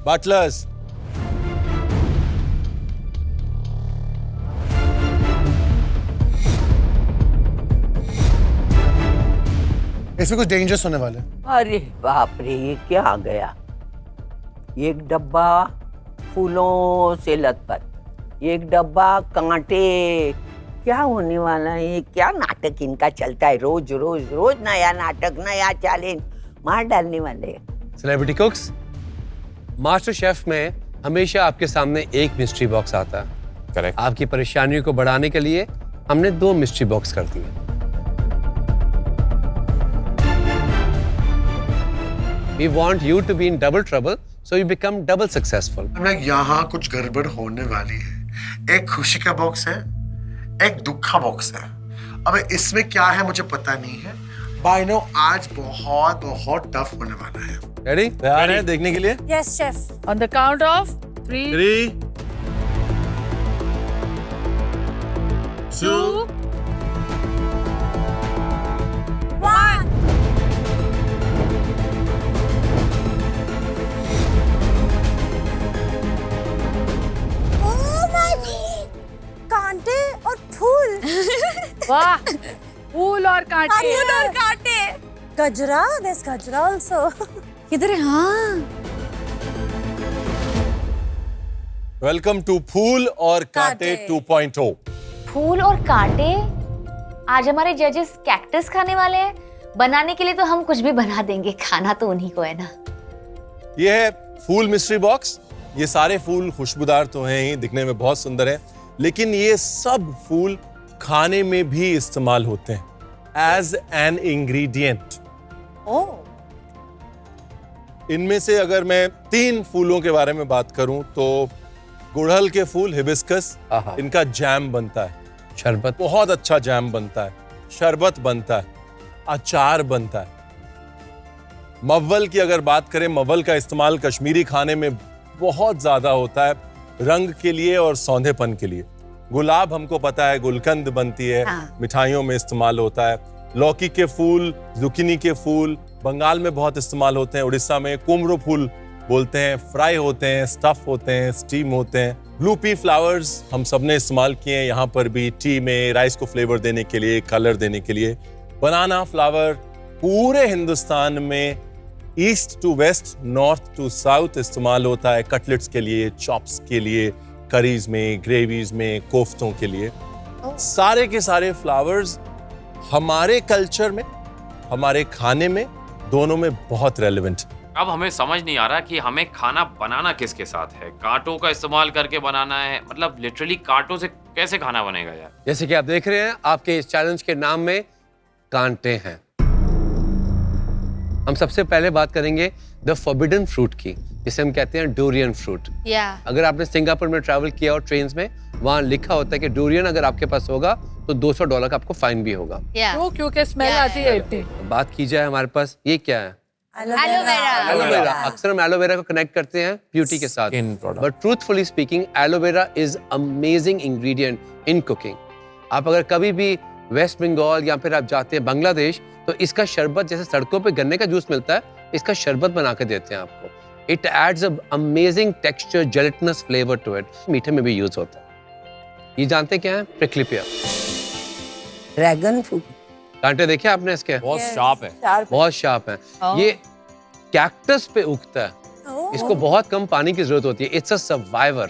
Butlers. इसमें कुछ dangerous होने वाला है। अरे बाप रे, ये क्या आ गया? एक डब्बा फूलों से लथपथ, एक डब्बा कांटे। क्या होने वाला है? ये क्या नाटक इनका चलता है? रोज रोज रोज नया नाटक, नया चैलेंज मार डालने वाले। सेलिब्रिटी कुक्स, मास्टर शेफ में हमेशा आपके सामने एक मिस्ट्री बॉक्स आता है। करेक्ट। आपकी परेशानियों को बढ़ाने के लिए हमने 2 मिस्ट्री बॉक्स कर दिए। We want you to be in double trouble, so you become double successful. यहाँ कुछ गड़बड़ होने वाली है। एक खुशी का बॉक्स है, एक दुख का बॉक्स है। अब इसमें क्या है मुझे पता नहीं है, बाय नो आज बहुत बहुत टफ होने वाला है। Ready? तैयार है देखने के लिए? Yes, chef. On the count of 3, 3, 2, 1. Oh my God! कांटे और फूल। वाह, फूल और कांटे। फूल और कांटे। गजरा, there's गजरा also. किधर है? हाँ। वेलकम टू फूल और कांटे कांटे। 2.0। फूल और कांटे। आज हमारे जजेस कैक्टस खाने वाले हैं। बनाने के लिए तो हम कुछ भी बना देंगे, खाना तो उन्हीं को है ना। ये है फूल मिस्ट्री बॉक्स। ये सारे फूल खुशबूदार तो हैं ही, दिखने में बहुत सुंदर हैं, लेकिन ये सब फूल खाने में भी इस्तेमाल होते हैं एज एन इंग्रेडिएंट। ओह। इनमें से अगर मैं 3 फूलों के बारे में बात करूं तो गुड़हल के फूल, हिबिस्कस, आहा। इनका जैम बनता है, शरबत। बहुत अच्छा जैम बनता है, शरबत बनता है, अचार बनता है। मव्वल की अगर बात करें, मव्वल का इस्तेमाल कश्मीरी खाने में बहुत ज्यादा होता है, रंग के लिए और सौंधेपन के लिए। गुलाब हमको पता है, गुलकंद बनती है, हाँ। मिठाइयों में इस्तेमाल होता है। लौकी के फूल, जुकीनी के फूल बंगाल में बहुत इस्तेमाल होते हैं, उड़ीसा में कुमरो फूल बोलते हैं, फ्राई होते हैं, स्टफ होते हैं, स्टीम होते हैं। ब्लू पी फ्लावर्स हम सबने इस्तेमाल किए हैं यहाँ पर भी, टी में राइस को फ्लेवर देने के लिए, कलर देने के लिए। बनाना फ्लावर पूरे हिंदुस्तान में east to west, north to south इस्तेमाल होता है, कटलेट्स के लिए, चॉप्स के लिए, करीज में, ग्रेवीज में, कोफ्तों के लिए। सारे के सारे फ्लावर्स हमारे कल्चर में, हमारे खाने में, दोनों में बहुत रेलेवेंट है। अब हमें समझ नहीं आ रहा कि हमें खाना बनाना किसके साथ है। कांटों का इस्तेमाल करके बनाना है, मतलब लिटरली कांटों से कैसे खाना बनेगा यार? जैसे कि आप देख रहे हैं, आपके इस चैलेंज के नाम में कांटे हैं। हम सबसे पहले बात करेंगे द फॉरबिडन फ्रूट की, जिसे हम कहते हैं डोरियन फ्रूट। अगर आपने सिंगापुर में ट्रैवल किया और ट्रेन में, वहाँ लिखा होता है कि डोरियन अगर आपके पास होगा तो $200 का आपको फाइन भी होगा। क्यों? क्योंकि स्मेल आती है इतनी। बात की जाए हमारे पास, ये क्या है? एलोवेरा। एलोवेरा। अक्सर हम एलोवेरा को कनेक्ट करते हैं ब्यूटी के साथ, but truthfully speaking aloe vera is amazing ingredient in cooking. आप अगर कभी भी वेस्ट बंगाल या फिर आप जाते हैं बांग्लादेश, तो इसका शरबत, जैसे सड़कों पे गन्ने का जूस मिलता है, इसका शरबत बना के देते हैं आपको। It adds a amazing texture, gelatinous flavour to it. मीठे में भी यूज होता है। ये जानते क्या है? Prickly pair, dragon fruit. कांटे देखे आपने इसके? बहुत शार्प है। बहुत शार्प है। ये कैक्टस पे उगता है, इसको बहुत कम पानी की जरूरत होती है। It's a survivor.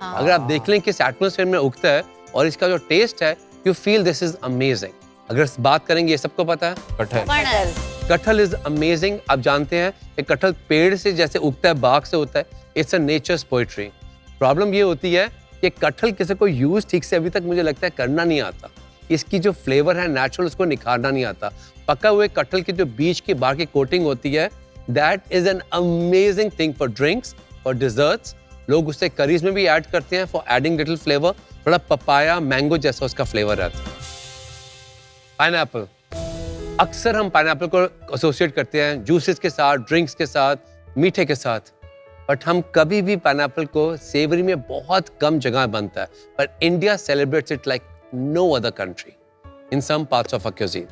अगर आप देख लें किस एटमॉस्फेयर में उगता है और इसका जो टेस्ट है, you feel this is amazing. अगर बात करेंगे, ये सबको पता है, कटहल। कटहल इज अमेजिंग। आप जानते हैं कि कटहल पेड़ से जैसे उगता है, बाग से होता है। It's a natures poetry. Problem ये होती है कि कटहल किसी को यूज ठीक से अभी तक मुझे लगता है करना नहीं आता। इसकी जो फ्लेवर है नेचुरल, उसको निखारना नहीं आता। पका हुए कटहल की जो बीच की बाहर की कोटिंग होती है, that is an amazing thing for drinks, for desserts. लोग उससे करीज में भी ऐड करते हैं फॉर एडिंग लिटिल फ्लेवर। थोड़ा पपाया, मैंगो जैसा उसका फ्लेवर रहता है। पाइनएप्पल, अक्सर हम पाइनएप्पल को एसोसिएट करते हैं जूसेस के साथ, ड्रिंक्स के साथ, मीठे के साथ, बट हम कभी भी पाइनएप्पल को सेवरी में बहुत कम जगह बनता है। But India celebrates it like no other country in some parts of our cuisine.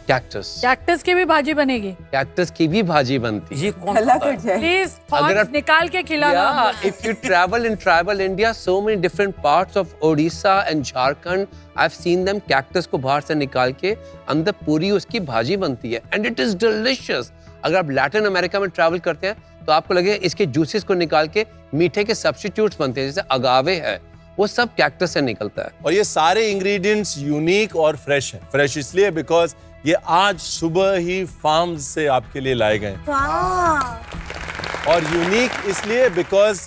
Cactus. Cactus की भी भाजी बनेगी। कैक्टस की भी भाजी बनती है। ये कौन खाता है? प्लीज अगर आप- निकाल के खिलाना। Yeah, if you travel in tribal India, so many different parts of Odisha and Jharkhand, I've seen them cactus को बाहर से निकाल के अंदर पूरी उसकी भाजी बनती है and it is delicious. अगर आप लैटिन अमेरिका में ट्रैवल करते हैं तो आपको लगे इसके जूसेस को निकाल के मीठे के सब्स्टिट्यूट्स बनते हैं, जैसे अगावे है, वो सब कैक्टस से निकलता है। और ये सारे इंग्रेडिएंट्स यूनिक और फ्रेश हैं। फ्रेश इसलिए बिकॉज ये आज सुबह ही फार्म से आपके लिए लाए गए हैं। वाह। और यूनिक इसलिए बिकॉज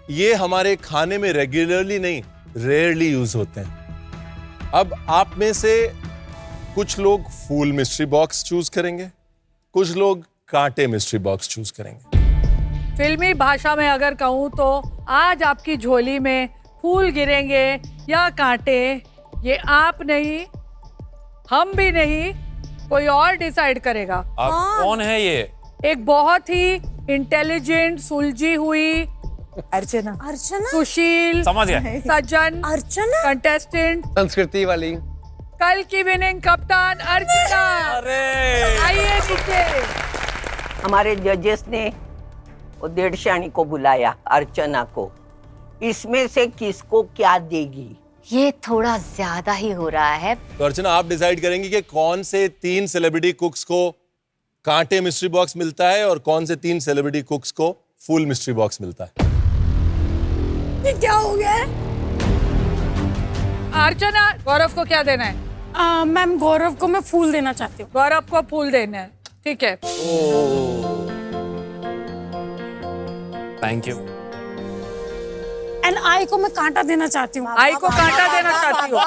ये हमारे खाने में रेगुलरली नहीं, रेयरली यूज होते हैं। अब आप में से कुछ लोग फूल मिस्ट्री बॉक्स चूज करेंगे, कुछ लोग कांटे मिस्ट्री बॉक्स चूज करेंगे। फिल्मी भाषा में अगर कहूँ तो आज आपकी झोली में फूल गिरेंगे या कांटे, ये आप नहीं, हम भी नहीं, कोई और डिसाइड करेगा। आप कौन है ये? एक बहुत ही इंटेलिजेंट, सुलझी हुई, अर्चना। सुशील, समझ गया। सज्जन अर्चना। कंटेस्टेंट, संस्कृति वाली। कल की विनिंग कप्तान अर्चना। अरे आइए नीचे। हमारे जजेस ने वो डेढ़शानी को बुलाया, अर्चना को। इसमें से किसको क्या देगी? ये थोड़ा ज्यादा ही हो रहा है। तो अर्चना आप डिसाइड करेंगे कि कौन से 3 सेलिब्रिटी कुक्स को कांटे मिस्ट्री बॉक्स मिलता है और कौन से 3 सेलिब्रिटी कुक्स को फुल मिस्ट्री बॉक्स मिलता है। ये क्या हो गया है? अर्चना, गौरव को क्या देना है? मैम गौरव को मैं फूल देना चाहती हूँ। गौरव को फूल देना है, ठीक है। Thank you. एंड आई को मैं कांटा देना चाहती हूँ। आई को कांटा देना चाहती हूँ।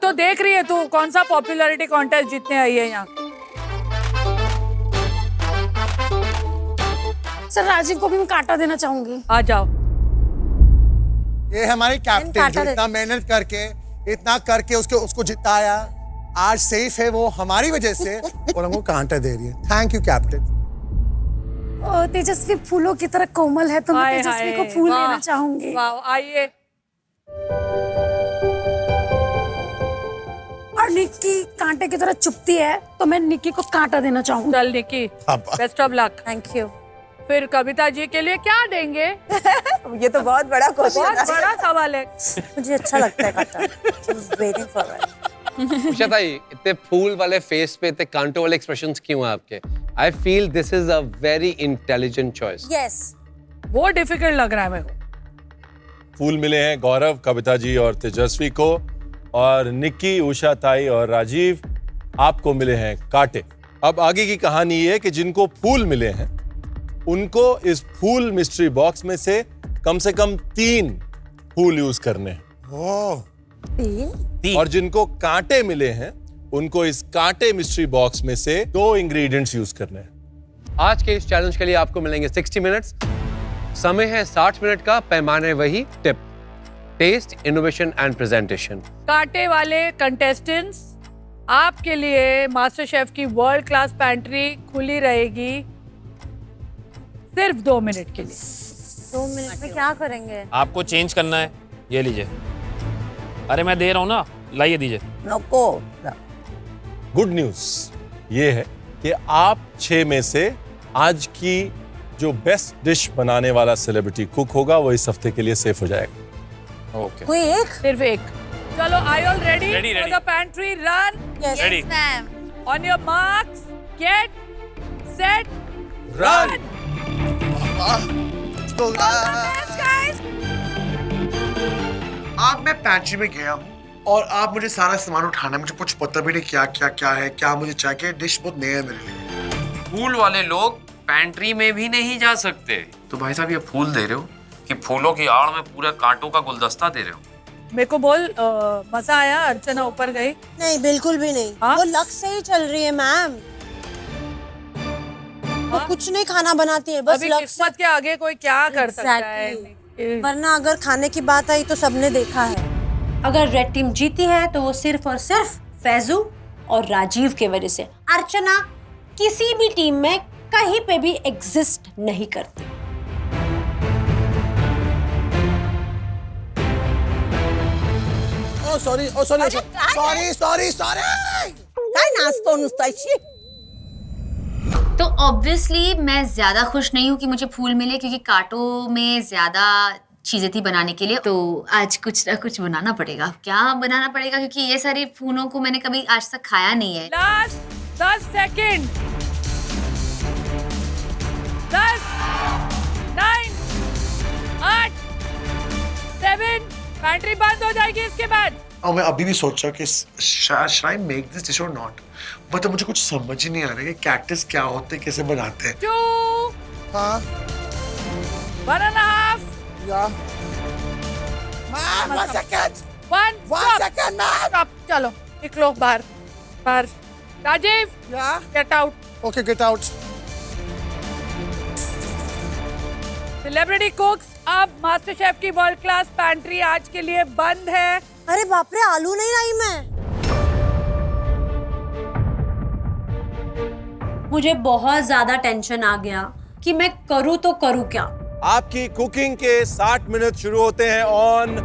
तो देख रही है तू कौन सा पॉपुलैरिटी कॉन्टेस्ट जीतने आई है यहाँ। सर राजीव को भी मैं कांटा देना चाहूंगी। आ जाओ। ये हमारे कैप्टन जो इतना मेहनत करके इतना करके उसको जिताया, आज सेफ है वो हमारी वजह से, और हमको कांटा दे रही है। Thank you captain. तेजस्वी फूलों की तरह कोमल है तो मैं हाय तेजस्वी हाय, को फूल वाह, देना चाहूंगी। वाह, आइए। और निक्की कांटे की तरह चुपती है तो मैं निक्की को कांटा देना चाहूंगी। चल Niki, best of luck. Thank you. फिर कविता जी के लिए क्या देंगे? ये तो बहुत बड़ा क्वेश्चन बहुत बड़ा सवाल है। मुझे अच्छा लगता है कांटा। Waiting for it. उषा ताई, इतने फूल वाले फेस पे इतने कांटों वाले एक्सप्रेशंस क्यों हैं आपके? I feel this is a very intelligent choice. Yes. वो डिफिकल्ट लग रहा है मेरे को। फूल मिले हैं गौरव, कविता जी और तेजस्वी को, और निक्की, उषा ताई और राजीव आपको मिले हैं कांटे। अब आगे की कहानी ये है कि जिनको फूल मिले हैं उनको इस फूल मिस्ट्री बॉक्स में से कम 3 फूल यूज करने हैं। ओह, 3। और जिनको कांटे मिले हैं उनको इस कांटे मिस्ट्री बॉक्स में से 2 इंग्रेडिएंट्स यूज करने हैं। आज के इस चैलेंज के लिए आपको मिलेंगे 60 मिनट्स। समय है 60 मिनट का, पैमाने वही, tip, test, innovation and presentation. कांटे वाले कंटेस्टेंट्स, आपके लिए मास्टर शेफ की वर्ल्ड क्लास पैंट्री खुली रहेगी सिर्फ 2 मिनट के लिए। 2 मिनट में क्या करेंगे? आपको चेंज करना है, ये लीजिए। अरे मैं दे रहा हूँ ना, लाइए दीजिए। नको। गुड न्यूज ये है कि आप 6 में से आज की जो बेस्ट डिश बनाने वाला सेलिब्रिटी कुक होगा वो इस हफ्ते के लिए सेफ हो जाएगा। ओके। कोई एक? सिर्फ एक। चलो, I all ready Ready, for ready. The pantry run? Yes ready. On your marks, get set, run. अब मैं पैंट्री में गया हूँ और आप मुझे सारा सामान उठाना है। मुझे कुछ पता भी नहीं क्या है, क्या मुझे चाहिए। डिश बहुत नया है मेरे लिए। फूल वाले लोग पैंट्री में भी नहीं जा सकते। तो भाई साहब, ये फूल दे रहे हो कि फूलों की आड़ में पूरा कांटों का गुलदस्ता दे रहे हो? मेरे को बोल, मजा आया? अर्चना ऊपर गई? नहीं, बिल्कुल भी नहीं। हाँ? वो लक से ही चल रही है मैम। वो कुछ नहीं खाना बनाती है, बस अभी लक से। किस्मत के आगे कोई क्या कर सकता है? Exactly. वरना अगर खाने की बात आई तो सबने देखा है। अगर रेड टीम जीती है तो वो सिर्फ और सिर्फ फैजू और राजीव के वजह से। अर्चना किसी भी टीम में कहीं पे भी एग्जिस्ट नहीं करती। सॉरी काय नाचतो नुसता शी? तो ऑब्वियसली मैं ज्यादा खुश नहीं हूँ कि मुझे फूल मिले, क्योंकि कांटों में ज्यादा चीजें थी बनाने के लिए। तो आज कुछ ना कुछ बनाना पड़ेगा। क्या बनाना पड़ेगा, क्योंकि ये सारे फूलों को मैंने कभी आज तक खाया नहीं है। Last 10 second. 10, 9, 8, 7, पैंट्री बंद हो जाएगी इसके बाद। और मैं अभी भी सोच रहा हूँ कि should I make this dish or not? मतलब मुझे कुछ समझ ही नहीं आ रहा कि कैक्टस क्या होते हैं, कैसे बनाते हैं। 2, हाँ 1.5, या ma'am 1 second 1 second ma'am. Stop. चलो निकलो बाहर बाहर। राजीव या get out. Okay get out. Celebrity कुक्स, अब मास्टर शेफ की वर्ल्ड क्लास पैंट्री आज के लिए बंद है। अरे बाप रे, आलू नहीं लाई मैं। मुझे बहुत ज्यादा टेंशन आ गया कि मैं करूँ तो करूँ क्या। आपकी कुकिंग के 60 मिनट शुरू होते हैं on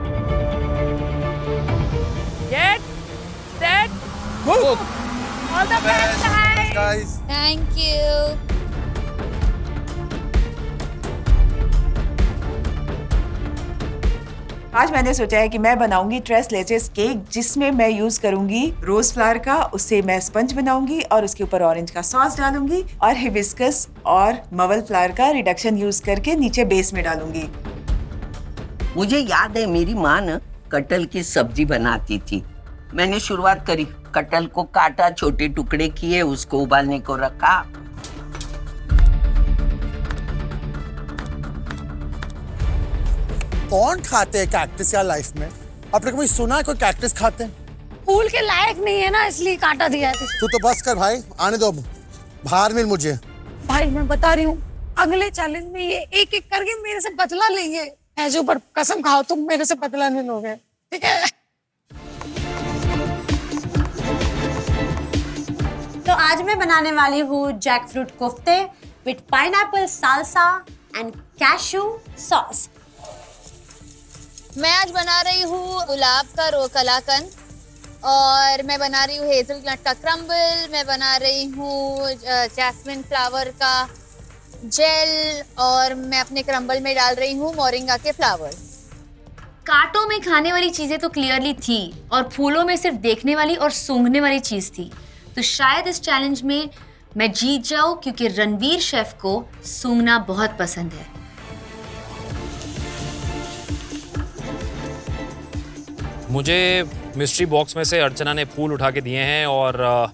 get set cook. All the best guys thank you. आज मैंने सोचा है कि मैं बनाऊंगी ट्रेस लेचेस केक, जिसमें मैं यूज करूंगी रोज फ्लावर का। उससे मैं स्पंज बनाऊंगी और उसके ऊपर ऑरेंज का सॉस डालूंगी और हिबिस्कस और मवल फ्लावर का रिडक्शन यूज करके नीचे बेस में डालूंगी। मुझे याद है मेरी माँ न कटहल की सब्जी बनाती थी। मैंने शुरुआत करी, कटहल को काटा, छोटे टुकड़े किए, उसको उबालने को रखा। कौन खाते हैं कैक्टस यार लाइफ में? आपने कभी सुना है कोई कैक्टस खाते हैं? फूल के लायक नहीं है ना, इसलिए काटा दिया है। तू तो बस कर भाई, आने दो, बाहर मिल मुझे। भाई मैं बता रही हूँ, अगले चैलेंज में ये एक एक करके मेरे से बदला लेंगे। ऐसे ऊपर कसम खाओ तुम मेरे से बदला नहीं लोगे, ठीक है? तो आज मैं बनाने वाली हूँ जैक फ्रूट कोफ्ते with pineapple salsa and cashew sauce. मैं आज बना रही हूँ गुलाब का रो कलाकंद, और मैं बना रही हूँ हेजलनट का क्रम्बल, मैं बना रही हूँ जैस्मिन फ्लावर का जेल, और मैं अपने क्रम्बल में डाल रही हूँ मोरिंगा के फ्लावर्स। कांटों में खाने वाली चीजें तो क्लियरली थी, और फूलों में सिर्फ देखने वाली और सूंघने वाली चीज थी। तो शायद इस चैलेंज में मैं जीत जाऊं, क्योंकि रणवीर शेफ को सूंघना बहुत पसंद है। मुझे मिस्ट्री बॉक्स में से अर्चना ने फूल उठा के दिए हैं, और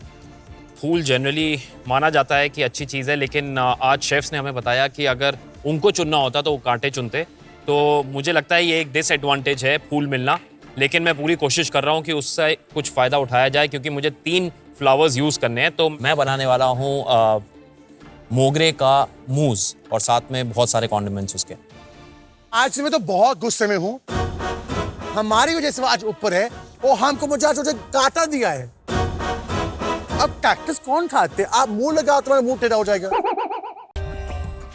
फूल जनरली माना जाता है कि अच्छी चीज़ है, लेकिन आज शेफ्स ने हमें बताया कि अगर उनको चुनना होता तो वो कांटे चुनते। तो मुझे लगता है ये एक डिसएडवांटेज है फूल मिलना, लेकिन मैं पूरी कोशिश कर रहा हूँ कि उससे कुछ फ़ायदा उठाया जाए, क्योंकि मुझे 3 फ्लावर्स यूज़ करने हैं। तो मैं बनाने वाला हूँ मोगरे का मूज़, और साथ में बहुत सारे कॉन्डिमेंट्स उसके। आज मैं तो बहुत गुस्से में हूँ, हमारी वजह से वो आज ऊपर है, और हमको मुझे आज उसे काटा दिया है। अब कैक्टस कौन खाते? आप मुंह लगाओ, तुम्हारा मुंह टेढ़ा हो जाएगा।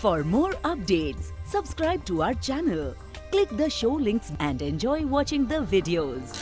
For more updates, subscribe to our channel, click the show links and enjoy watching the videos.